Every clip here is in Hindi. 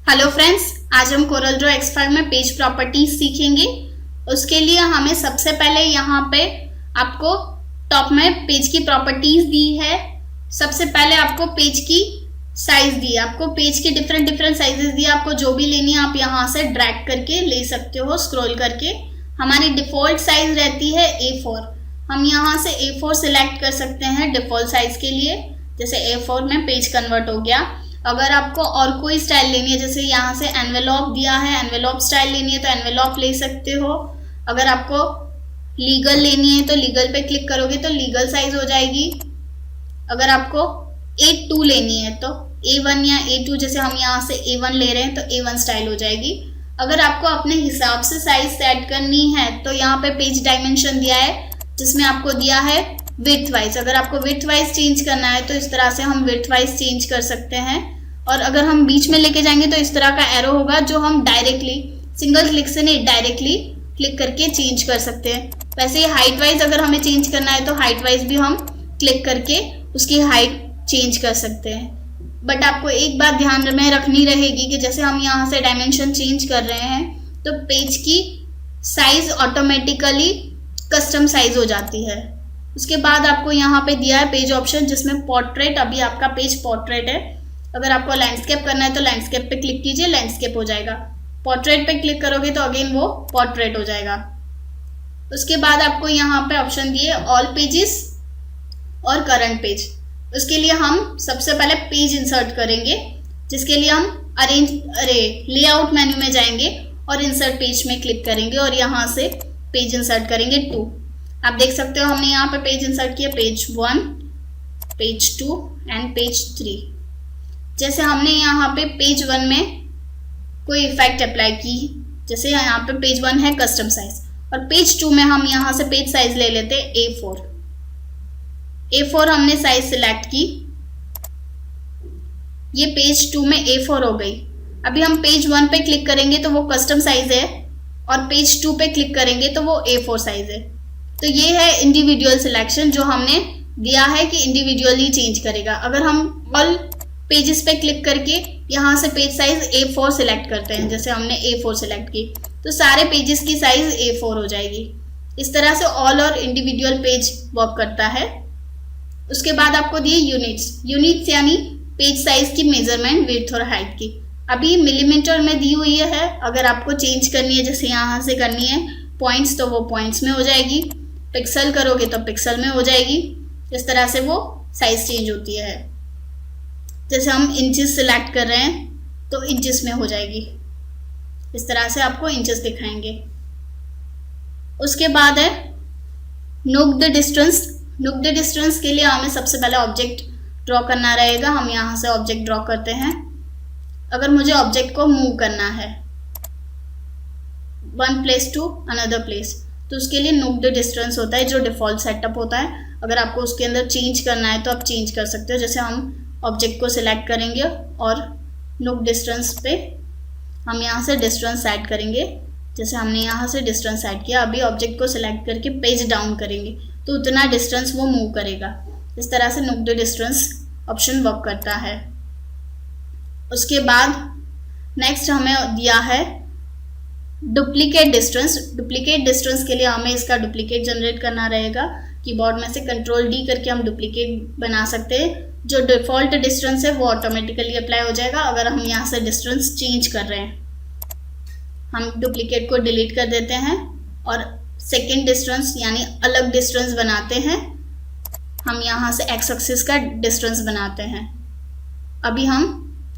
हेलो फ्रेंड्स, आज हम कोरल ड्रॉ एक्स5 में पेज प्रॉपर्टीज सीखेंगे। उसके लिए हमें सबसे पहले यहाँ पे आपको टॉप में पेज की प्रॉपर्टीज दी है। सबसे पहले आपको पेज की साइज दी है, आपको पेज के डिफरेंट साइजेस दिए। आपको जो भी लेनी है आप यहाँ से ड्रैग करके ले सकते हो, स्क्रॉल करके। हमारी डिफॉल्ट साइज रहती है A4। हम यहाँ से A4 सिलेक्ट कर सकते हैं डिफॉल्ट साइज के लिए। जैसे A4 में पेज कन्वर्ट हो गया। अगर आपको और कोई स्टाइल लेनी है, जैसे यहाँ से एनवेलॉप दिया है, एनवेलॉप स्टाइल लेनी है तो एनवेलॉप ले सकते हो। अगर आपको लीगल लेनी है तो लीगल पे क्लिक करोगे तो लीगल साइज हो जाएगी। अगर आपको A2 लेनी है तो A1 या A2, जैसे हम यहाँ से A1 ले रहे हैं तो A1 स्टाइल हो जाएगी। अगर आपको अपने हिसाब से साइज सेट करनी है तो यहाँ पे पेज डायमेंशन दिया है, जिसमें आपको दिया है विड्थ वाइज। अगर आपको विड्थ वाइज चेंज करना है तो इस तरह से हम विड्थ वाइज चेंज कर सकते हैं। और अगर हम बीच में लेके जाएंगे तो इस तरह का एरो होगा, जो हम डायरेक्टली सिंगल क्लिक से नहीं, डायरेक्टली क्लिक करके चेंज कर सकते हैं। वैसे ही हाइट वाइज अगर हमें चेंज करना है तो हाइट वाइज भी हम क्लिक करके उसकी हाइट चेंज कर सकते हैं। बट आपको एक बात ध्यान में रखनी रहेगी कि जैसे हम यहाँ से डायमेंशन चेंज कर रहे हैं तो पेज की साइज ऑटोमेटिकली कस्टम साइज हो जाती है। उसके बाद आपको यहाँ पे दिया है पेज ऑप्शन, जिसमें पोर्ट्रेट, अभी आपका पेज पोर्ट्रेट है। अगर आपको लैंडस्केप करना है तो लैंडस्केप पे क्लिक कीजिए, लैंडस्केप हो जाएगा। पोर्ट्रेट पे क्लिक करोगे तो अगेन वो पोर्ट्रेट हो जाएगा। उसके बाद आपको यहाँ पे ऑप्शन दिए ऑल पेजेस और करंट पेज। उसके लिए हम सबसे पहले पेज इंसर्ट करेंगे, जिसके लिए हम लेआउट मेन्यू में जाएंगे और इंसर्ट पेज में क्लिक करेंगे और यहाँ से पेज इंसर्ट करेंगे 2। आप देख सकते हो हमने यहाँ पे पेज इंसर्ट किया, पेज 1, पेज 2 एंड पेज 3। जैसे हमने यहाँ पे पेज 1 में कोई इफेक्ट अप्लाई की, जैसे यहाँ पे पेज 1 है कस्टम साइज, और पेज 2 में हम यहाँ से पेज साइज ले लेते हैं A4। A4 हमने साइज सिलेक्ट की, ये पेज 2 में A4 हो गई। अभी हम पेज 1 पे क्लिक करेंगे तो वो कस्टम साइज है, और पेज 2 पे क्लिक करेंगे तो वो A4 साइज है। तो ये है इंडिविजुअल सिलेक्शन, जो हमने दिया है कि इंडिविजुअली चेंज करेगा। अगर हम ऑल पेजेस पे क्लिक करके यहाँ से पेज साइज A4 सिलेक्ट करते हैं, जैसे हमने A4 सिलेक्ट की, तो सारे पेजेस की साइज A4 हो जाएगी। इस तरह से ऑल और इंडिविजुअल पेज वर्क करता है। उसके बाद आपको दिए यूनिट्स यानी पेज साइज की मेजरमेंट, विड्थ और हाइट की। अभी मिलीमीटर में दी हुई है। अगर आपको चेंज करनी है, जैसे यहाँ से करनी है पॉइंट्स, तो वो पॉइंट्स में हो जाएगी। पिक्सल करोगे तो पिक्सल में हो जाएगी। इस तरह से वो साइज चेंज होती है। जैसे हम इंचेस सिलेक्ट कर रहे हैं तो इंचेस में हो जाएगी। इस तरह से आपको इंचेस दिखाएंगे। उसके बाद है नोक द डिस्टेंस। नोक द डिस्टेंस के लिए हमें सबसे पहले ऑब्जेक्ट ड्रॉ करना रहेगा। हम यहाँ से ऑब्जेक्ट ड्रॉ करते हैं। अगर मुझे ऑब्जेक्ट को मूव करना है one place to another place, तो उसके लिए नोक द डिस्टेंस होता है, जो डिफॉल्ट सेटअप होता है। अगर आपको उसके अंदर चेंज करना है तो आप चेंज कर सकते हो। जैसे हम ऑब्जेक्ट को सिलेक्ट करेंगे और नोक डिस्टेंस पे हम यहाँ से डिस्टेंस ऐड करेंगे। जैसे हमने यहाँ से डिस्टेंस ऐड किया, अभी ऑब्जेक्ट को सिलेक्ट करके पेज डाउन करेंगे तो उतना डिस्टेंस वो मूव करेगा। इस तरह से नोक द डिस्टेंस ऑप्शन वर्क करता है। उसके बाद नेक्स्ट हमें दिया है डुप्लीकेट डिस्टेंस। डुप्लीकेट डिस्टेंस के लिए हमें इसका डुप्लीकेट जनरेट करना रहेगा। कीबोर्ड में से कंट्रोल D करके हम डुप्लीकेट बना सकते हैं। जो डिफॉल्ट डिस्टेंस है वो ऑटोमेटिकली अप्लाई हो जाएगा। अगर हम यहाँ से डिस्टेंस चेंज कर रहे हैं, हम डुप्लीकेट को डिलीट कर देते हैं और सेकेंड डिस्टेंस यानी अलग डिस्टेंस बनाते हैं। हम यहाँ से एक्स एक्सिस का डिस्टेंस बनाते हैं। अभी हम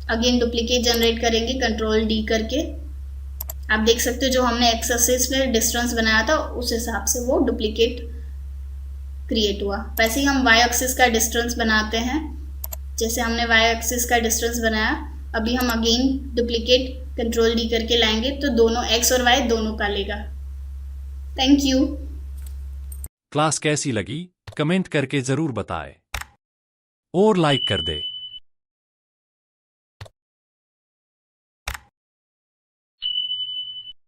अगेन डुप्लीकेट जनरेट करेंगे कंट्रोल D करके। आप देख सकते हो जो हमने एक्स एक्सिस में डिस्टेंस बनाया था उस हिसाब से वो डुप्लीकेट क्रिएट हुआ। वैसे ही हम वाई एक्सिस का डिस्टेंस बनाते हैं। जैसे हमने वाई एक्सिस का डिस्टेंस बनाया, अभी हम अगेन डुप्लीकेट कंट्रोल D करके लाएंगे तो दोनों एक्स और वाई दोनों का लेगा। Thank you. क्लास कैसी लगी कमेंट करके जरूर बताएं और लाइक कर दे।